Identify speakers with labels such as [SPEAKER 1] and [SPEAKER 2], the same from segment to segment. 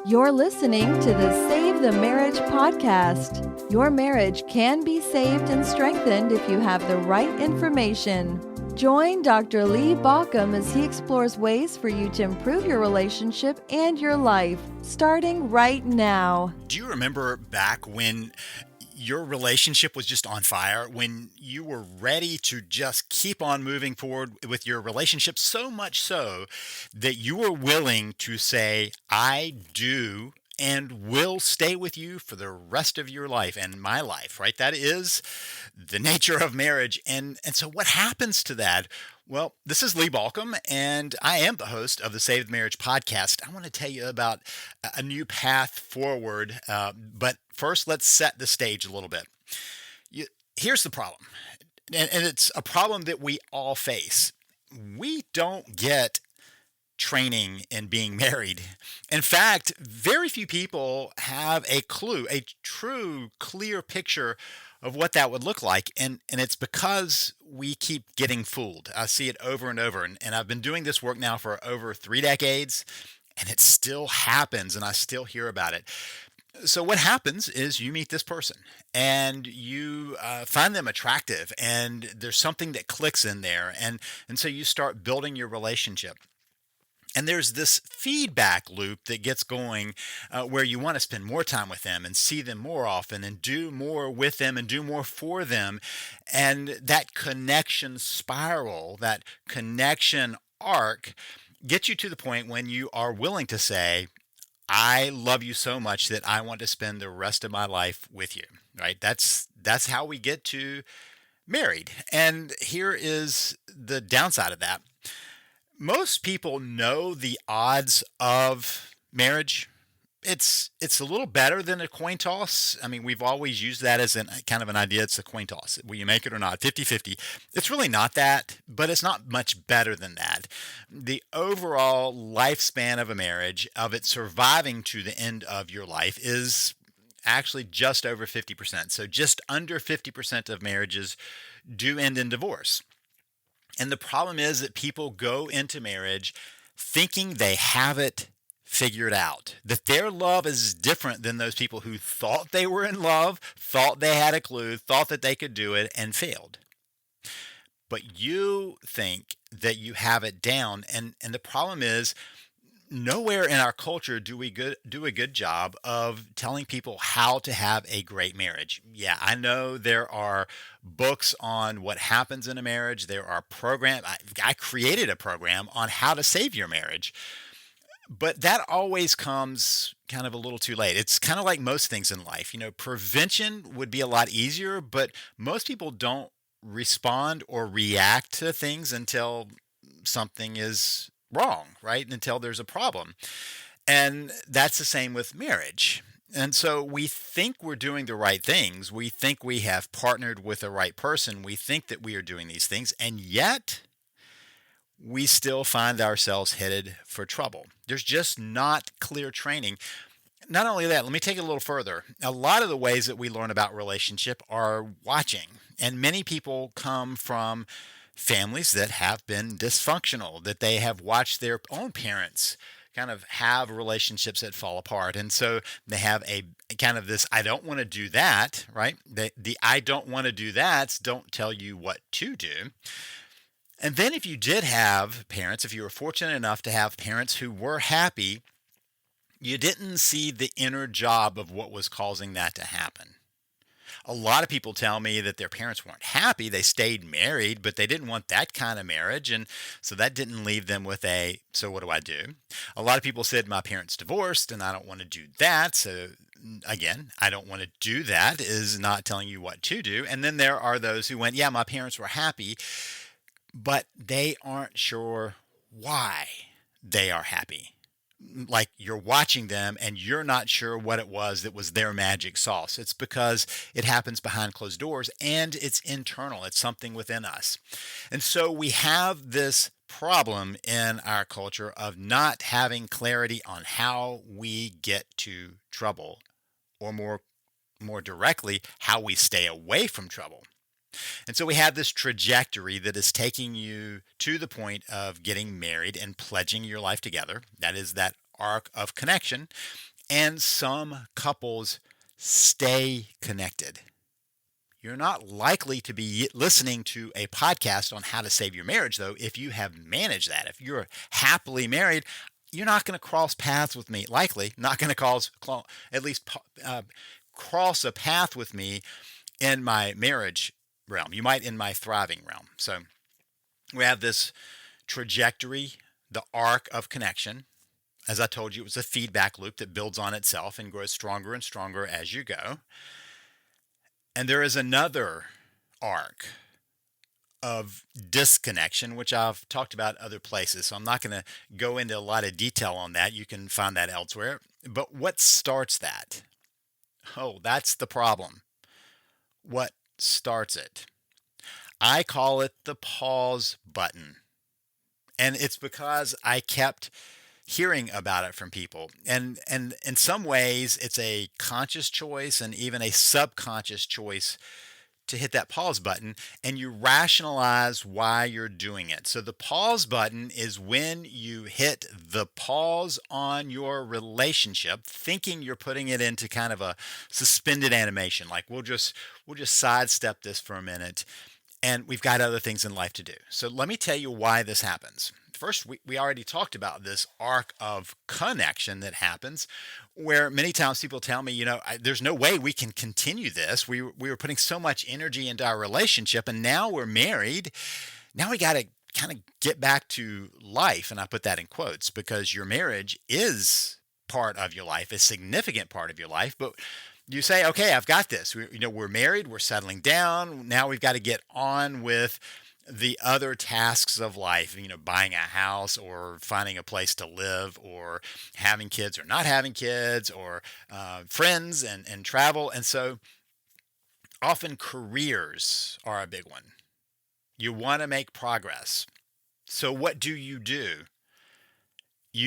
[SPEAKER 1] You're listening to the Save the Marriage podcast. Your marriage can be saved and strengthened if you have the right information. Join Dr. Lee Baucom as he explores ways for you to improve your relationship and your life, starting right now.
[SPEAKER 2] Do you remember back when your relationship was just on fire, when you were ready to just keep on moving forward with your relationship, so much so that you were willing to say, I do and will stay with you for the rest of your life and my life, right? That is the nature of marriage. And so what happens to that? Well, this is Lee Baucom, and I am the host of the Save the Marriage podcast. I want to tell you about a new path forward, but first, let's set the stage a little bit. Here's the problem, and it's a problem that we all face. We don't get training in being married. In fact, very few people have a clue, a true, clear picture of what that would look like. And it's because we keep getting fooled. I see it over and over. And I've been doing this work now for over 3 decades, and it still happens, and I still hear about it. So what happens is you meet this person and you find them attractive, and there's something that clicks in there. And so you start building your relationship. And there's this feedback loop that gets going where you want to spend more time with them and see them more often and do more with them and do more for them. And that connection spiral, that connection arc gets you to the point when you are willing to say, I love you so much that I want to spend the rest of my life with you, right? That's how we get to married. And here is the downside of that. Most people know the odds of marriage. It's a little better than a coin toss. I mean, we've always used that as kind of an idea. It's a coin toss. Will you make it or not? 50-50. It's really not that, but it's not much better than that. The overall lifespan of a marriage, of it surviving to the end of your life, is actually just over 50%. So just under 50% of marriages do end in divorce. And the problem is that people go into marriage thinking they have it figured out, that their love is different than those people who thought they were in love, thought they had a clue, thought that they could do it, and failed. But you think that you have it down, and the problem is, nowhere in our culture do we do a good job of telling people how to have a great marriage. Yeah, I know there are books on what happens in a marriage. There are programs. I created a program on how to save your marriage. But that always comes kind of a little too late. It's kind of like most things in life. Prevention would be a lot easier, but most people don't respond or react to things until something is wrong, right? Until there's a problem. And that's the same with marriage. And so we think we're doing the right things. We think we have partnered with the right person. We think that we are doing these things. And yet we still find ourselves headed for trouble. There's just not clear training. Not only that, let me take it a little further. A lot of the ways that we learn about relationship are watching. And many people come from families that have been dysfunctional, that they have watched their own parents kind of have relationships that fall apart. And so they have a kind of this, I don't want to do that, right? The I don't want to do that's don't tell you what to do. And then if you did have parents, if you were fortunate enough to have parents who were happy, you didn't see the inner job of what was causing that to happen. A lot of people tell me that their parents weren't happy. They stayed married, but they didn't want that kind of marriage. And so that didn't leave them with so what do I do? A lot of people said, my parents divorced and I don't want to do that. So again, I don't want to do that is not telling you what to do. And then there are those who went, yeah, my parents were happy, but they aren't sure why they are happy. Like you're watching them and you're not sure what it was that was their magic sauce. It's because it happens behind closed doors and it's internal. It's something within us. And so we have this problem in our culture of not having clarity on how we get to trouble, or more directly, how we stay away from trouble. And so we have this trajectory that is taking you to the point of getting married and pledging your life together. That is that arc of connection. And some couples stay connected. You're not likely to be listening to a podcast on how to save your marriage, though, if you have managed that. If you're happily married, you're not going to cross paths with me, likely not going to at least cross a path with me in my marriage realm. You might in my thriving realm. So we have this trajectory, the arc of connection. As I told you, it was a feedback loop that builds on itself and grows stronger and stronger as you go. And there is another arc of disconnection, which I've talked about other places. So I'm not going to go into a lot of detail on that. You can find that elsewhere. But what starts that? Oh, that's the problem. What starts it? I call it the pause button. And it's because I kept hearing about it from people. And in some ways, it's a conscious choice and even a subconscious choice to hit that pause button, and you rationalize why you're doing it. So the pause button is when you hit the pause on your relationship, thinking you're putting it into kind of a suspended animation. Like we'll just sidestep this for a minute, and we've got other things in life to do. So let me tell you why this happens. First, we already talked about this arc of connection that happens where many times people tell me, there's no way we can continue this. We were putting so much energy into our relationship, and now we're married. Now we got to kind of get back to life. And I put that in quotes because your marriage is part of your life, a significant part of your life. But you say, okay, I've got this. We're married, we're settling down. Now we've got to get on with the other tasks of life, buying a house or finding a place to live or having kids or not having kids or friends and travel. And so often careers are a big one. You want to make progress. So what do? You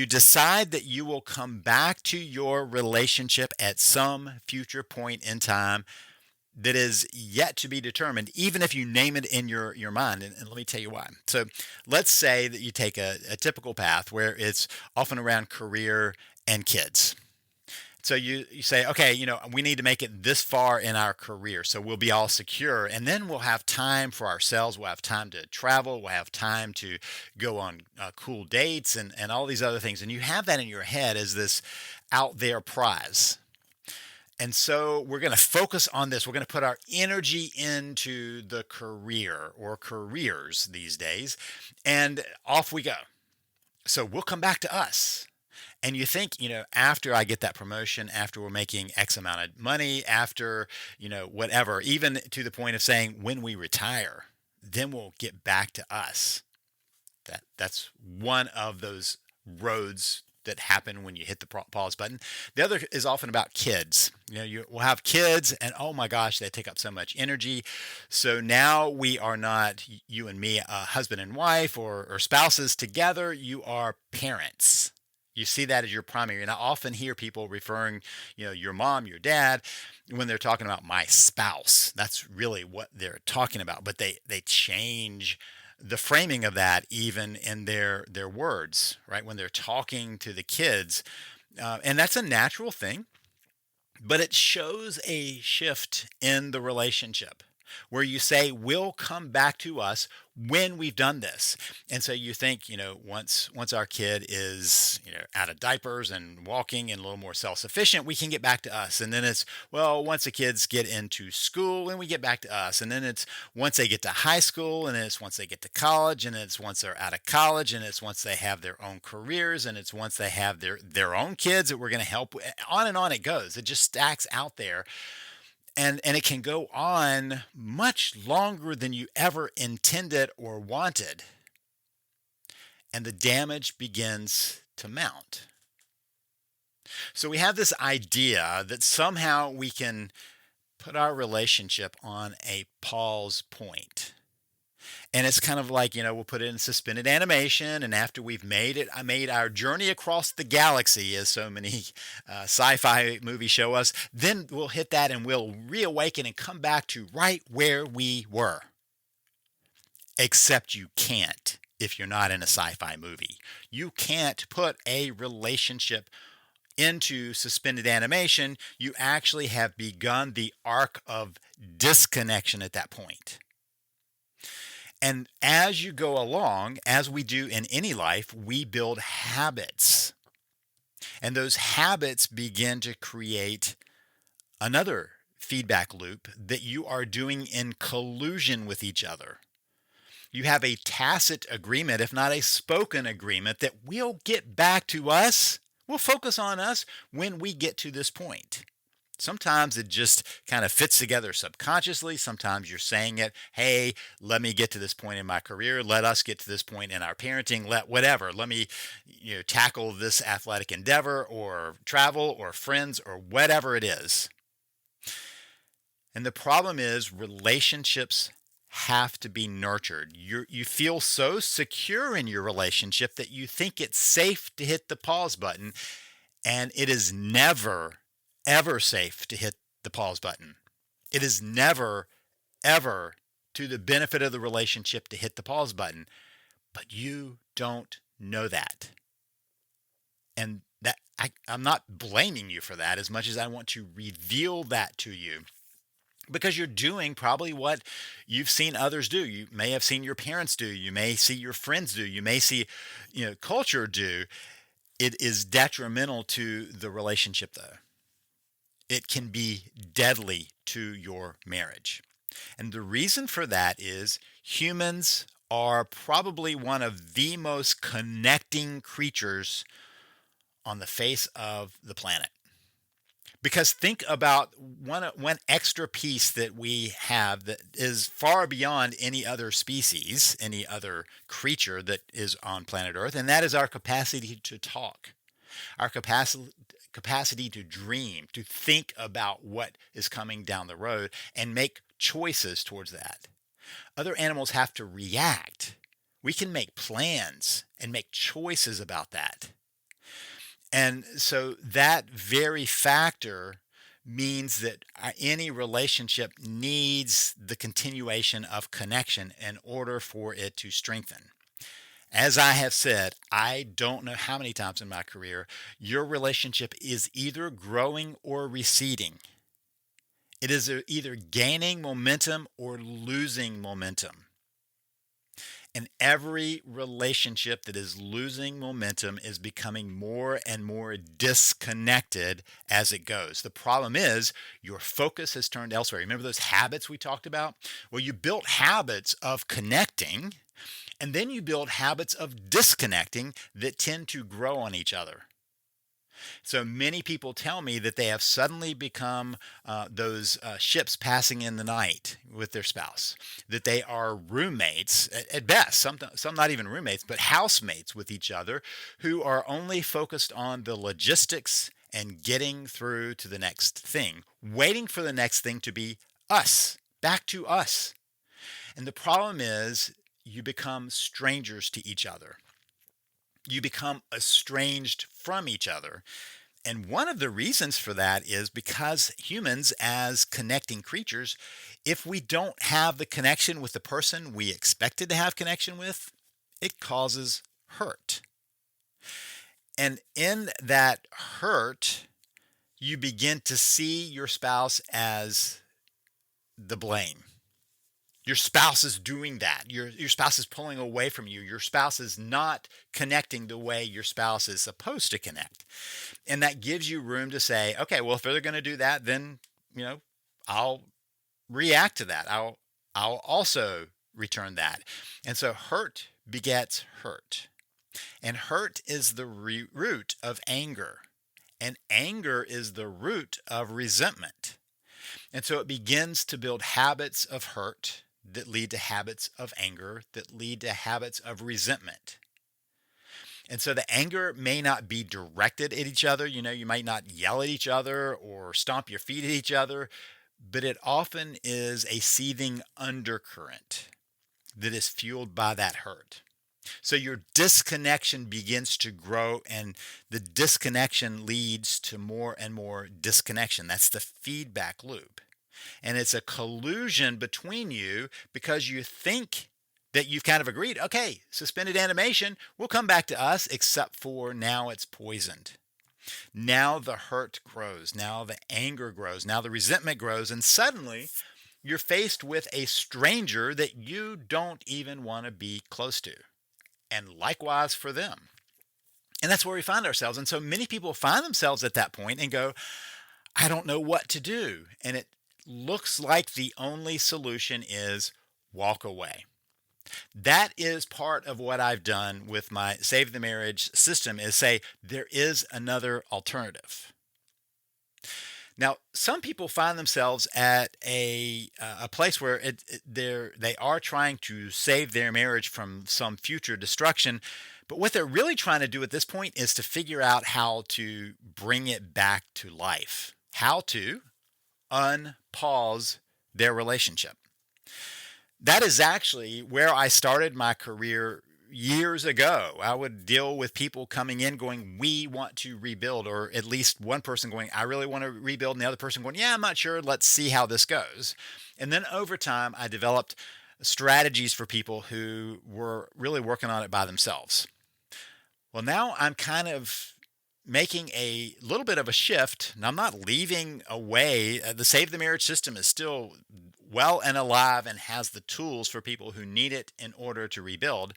[SPEAKER 2] decide that you will come back to your relationship at some future point in time that is yet to be determined, even if you name it in your mind. And let me tell you why. So let's say that you take a typical path where it's often around career and kids. So you say, okay, we need to make it this far in our career so we'll be all secure. And then we'll have time for ourselves. We'll have time to travel. We'll have time to go on cool dates and all these other things. And you have that in your head as this out there prize. And so we're going to focus on this. We're going to put our energy into the career or careers these days. And off we go. So we'll come back to us. And you think, after I get that promotion, after we're making X amount of money, after, whatever, even to the point of saying when we retire, then we'll get back to us. That's one of those roads that happen when you hit the pause button. The other is often about kids. You will have kids and oh my gosh, they take up so much energy. So now we are not you and me, a husband and wife or spouses together. You are parents. You see that as your primary. And I often hear people referring, your mom, your dad, when they're talking about my spouse. That's really what they're talking about. But they change the framing of that even in their words, right? When they're talking to the kids. And that's a natural thing, but it shows a shift in the relationship where you say, we'll come back to us when we've done this. And so you think, once our kid is, out of diapers and walking and a little more self-sufficient, we can get back to us. And then it's, well, once the kids get into school and we get back to us. And then it's once they get to high school and it's once they get to college and it's once they're out of college and it's once they have their own careers and it's once they have their own kids that we're going to help. On and on it goes. It just stacks out there. And it can go on much longer than you ever intended or wanted. And the damage begins to mount. So we have this idea that somehow we can put our relationship on a pause point. And it's kind of like, we'll put it in suspended animation. And after we've made our journey across the galaxy, as so many sci-fi movies show us, then we'll hit that and we'll reawaken and come back to right where we were. Except you can't if you're not in a sci-fi movie. You can't put a relationship into suspended animation, you actually have begun the arc of disconnection at that point. And as you go along, as we do in any life, we build habits. And those habits begin to create another feedback loop that you are doing in collusion with each other. You have a tacit agreement, if not a spoken agreement, that we'll get back to us. We'll focus on us when we get to this point. Sometimes it just kind of fits together subconsciously. Sometimes you're saying it, hey, let me get to this point in my career. Let us get to this point in our parenting. Let me tackle this athletic endeavor or travel or friends or whatever it is. And the problem is relationships have to be nurtured. You feel so secure in your relationship that you think it's safe to hit the pause button, and it is never, ever safe to hit the pause button. It is never, ever to the benefit of the relationship to hit the pause button, but you don't know that. And that I'm not blaming you for that as much as I want to reveal that to you. Because you're doing probably what you've seen others do. You may have seen your parents do. You may see your friends do. You may see, culture do. It is detrimental to the relationship, though. It can be deadly to your marriage. And the reason for that is humans are probably one of the most connecting creatures on the face of the planet. Because think about one extra piece that we have that is far beyond any other species, any other creature that is on planet Earth, and that is our capacity to talk, our capacity to dream, to think about what is coming down the road and make choices towards that. Other animals have to react. We can make plans and make choices about that. And so that very factor means that any relationship needs the continuation of connection in order for it to strengthen. As I have said, I don't know how many times in my career, your relationship is either growing or receding. It is either gaining momentum or losing momentum. And every relationship that is losing momentum is becoming more and more disconnected as it goes. The problem is your focus has turned elsewhere. Remember those habits we talked about? Well, you built habits of connecting, and then you build habits of disconnecting that tend to grow on each other. So many people tell me that they have suddenly become those ships passing in the night with their spouse, that they are roommates at best, some not even roommates, but housemates with each other who are only focused on the logistics and getting through to the next thing, waiting for the next thing to be us, back to us. And the problem is you become strangers to each other. You become estranged from each other. And one of the reasons for that is because humans, as connecting creatures, if we don't have the connection with the person we expected to have connection with, it causes hurt. And in that hurt, you begin to see your spouse as the blame. Your spouse is doing that. Your spouse is pulling away from you. Your spouse is not connecting the way your spouse is supposed to connect. And that gives you room to say, okay, well, if they're going to do that, then, I'll react to that. I'll also return that. And so hurt begets hurt. And hurt is the root of anger. And anger is the root of resentment. And so it begins to build habits of hurt that lead to habits of anger, that lead to habits of resentment. And so the anger may not be directed at each other. You might not yell at each other or stomp your feet at each other, but it often is a seething undercurrent that is fueled by that hurt. So your disconnection begins to grow, and the disconnection leads to more and more disconnection. That's the feedback loop. And it's a collusion between you because you think that you've kind of agreed, okay, suspended animation will come back to us, except for now it's poisoned. Now the hurt grows. Now the anger grows. Now the resentment grows. And suddenly you're faced with a stranger that you don't even want to be close to. And likewise for them. And that's where we find ourselves. And so many people find themselves at that point and go, I don't know what to do. And it looks like the only solution is walk away. That is part of what I've done with my Save the Marriage system, is say there is another alternative. Now, some people find themselves at a place where they are trying to save their marriage from some future destruction, but what they're really trying to do at this point is to figure out how to bring it back to life, how to unpause their relationship. That is actually where I started my career years ago. I would deal with people coming in going, we want to rebuild, or at least one person going, I really want to rebuild, and the other person going, yeah, I'm not sure. Let's see how this goes. And then over time, I developed strategies for people who were really working on it by themselves. Well, now I'm kind of making a little bit of a shift, and I'm not leaving away. The Save the Marriage system is still well and alive and has the tools for people who need it in order to rebuild.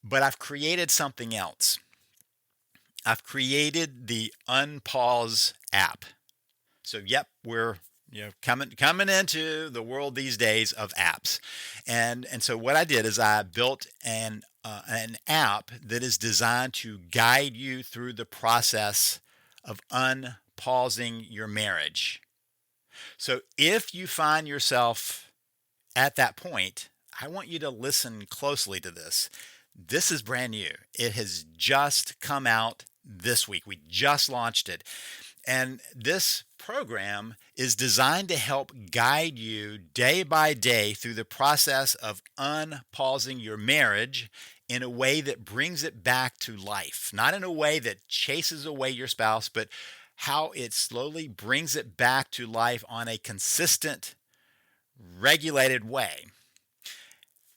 [SPEAKER 2] But I've created something else. I've created the Unpause app. So, yep, we're coming into the world these days of apps. And so what I did is I built an app that is designed to guide you through the process of unpausing your marriage. So if you find yourself at that point, I want you to listen closely to this. This is brand new. It has just come out this week. We just launched it. And this program is designed to help guide you day by day through the process of unpausing your marriage in a way that brings it back to life. Not in a way that chases away your spouse, but how it slowly brings it back to life on a consistent, regulated way.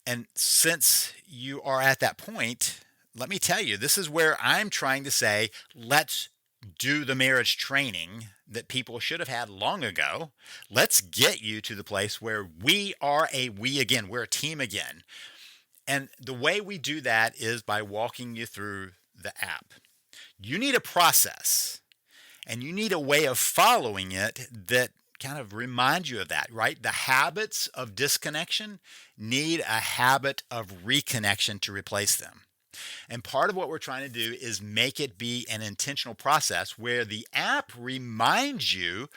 [SPEAKER 2] And since you are at that point, let me tell you, this is where I'm trying to say, let's do the marriage training that people should have had long ago. Let's get you to the place where we are we again. We're a team again. And the way we do that is by walking you through the app. You need a process, and you need a way of following it that kind of reminds you of that, right? The habits of disconnection need a habit of reconnection to replace them. And part of what we're trying to do is make it be an intentional process where the app reminds you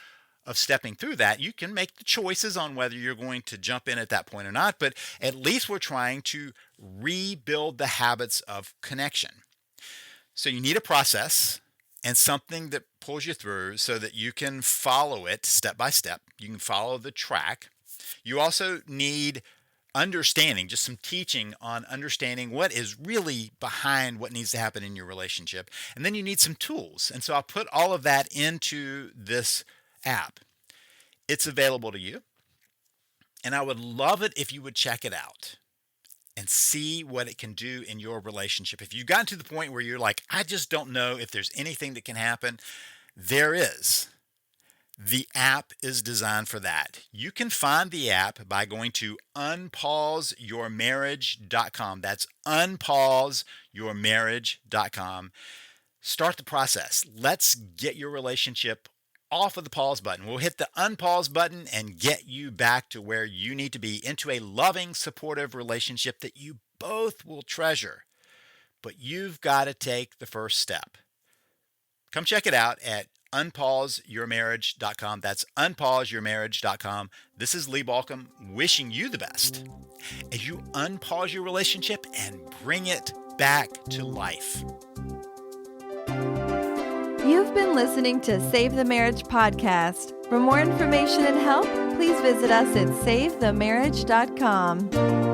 [SPEAKER 2] of stepping through that. You can make the choices on whether you're going to jump in at that point or not, but at least we're trying to rebuild the habits of connection. So you need a process and something that pulls you through so that you can follow it step by step. You can follow the track. You also need understanding, just some teaching on understanding what is really behind what needs to happen in your relationship. And then you need some tools. And so I'll put all of that into this app. It's available to you. And I would love it if you would check it out and see what it can do in your relationship. If you've gotten to the point where you're like, I just don't know if there's anything that can happen, there is. The app is designed for that. You can find the app by going to unpauseyourmarriage.com. That's unpauseyourmarriage.com. Start the process. Let's get your relationship off of the pause button. We'll hit the unpause button and get you back to where you need to be, into a loving, supportive relationship that you both will treasure. But you've got to take the first step. Come check it out at unpauseyourmarriage.com. That's unpauseyourmarriage.com. This is Lee Balcom wishing you the best as you unpause your relationship and bring it back to life.
[SPEAKER 1] You've been listening to Save the Marriage podcast. For more information and help, please visit us at savethemarriage.com.